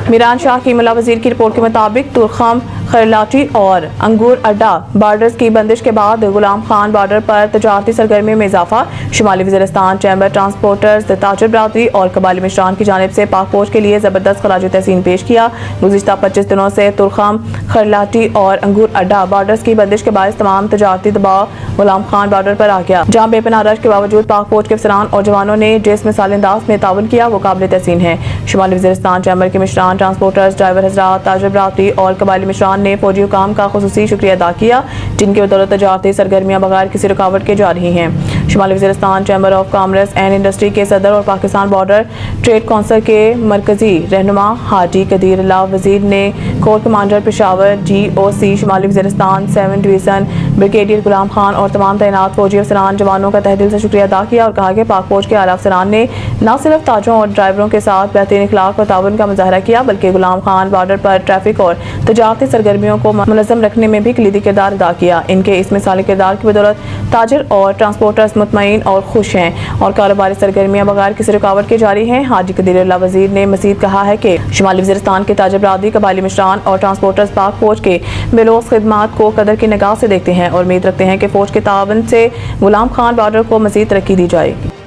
میران شاہ کی ملا وزیر کی رپورٹ کے مطابق ترخم، خرلاٹی اور انگور اڈا بارڈرز کی بندش کے بعد غلام خان بارڈر پر تجارتی سرگرمیوں میں اضافہ۔ شمالی وزیرستان چیمبر ٹرانسپورٹرز، تاجر برادری اور قبائلی مشران کی جانب سے پاک فوج کے لیے زبردست خراج تحسین پیش کیا۔ گزشتہ 25 دنوں سے ترخم، خرلاٹی اور انگور اڈا بارڈرز کی بندش کے باعث تمام تجارتی دباؤ غلام خان بارڈر پر آ گیا، جہاں بے پناہ رش کے باوجود پاک فوج کے افسران اور جوانوں نے جس مثالی انداز میں تعاون کیا وہ قابل تحسین ہے۔ شمالی وزیرستان چیمبر کے مشران، ٹرانسپورٹرز، ڈرائیور حضرات، تاجر برادری اور قبائلی مشران نے فوجی حکام کا خصوصی شکریہ ادا کیا، جن کی بدولت تجارتی سرگرمیاں بغیر کسی رکاوٹ کے جاری ہیں۔ شمالی Waziristan chamber of commerce and industry کے صدر اور پاکستان بارڈر ٹریڈ کونسل کے مرکزی رہنما حاجی قدیر اللہ وزیر نے کور کمانڈر پشاور GOC شمالی وزیرستان 7 ڈویژن بریگیڈیئر غلام خان اور تمام تعینات فوجی افسران جوانوں کا تہہ دل سے شکریہ ادا کیا اور کہا کہ پاک فوج کے اعلیٰ افسران نے نہ صرف تاجروں اور ڈرائیوروں کے ساتھ بہترین اخلاق و تعاون کا مظاہرہ کیا بلکہ غلام خان بارڈر پر ٹریفک اور تجارتی سرگرمیوں کو منظم رکھنے میں بھی کلیدی کردار ادا کیا۔ ان کے اس مثالی کردار کی بدولت تاجر اور ٹرانسپورٹرز مطمئن اور خوش ہیں اور کاروباری سرگرمیاں بغیر کسی رکاوٹ کے جاری ہیں۔ حاجی قدیر اللہ وزیر نے مزید کہا ہے کہ شمالی وزیرستان کے تاجر برادری، قبائلی مشران اور ٹرانسپورٹرز پاک فوج کے بے لوث خدمات کو قدر کی نگاہ سے دیکھتے ہیں اور امید رکھتے ہیں کہ فوج کے تعاون سے غلام خان بارڈر کو مزید ترقی دی جائے گی۔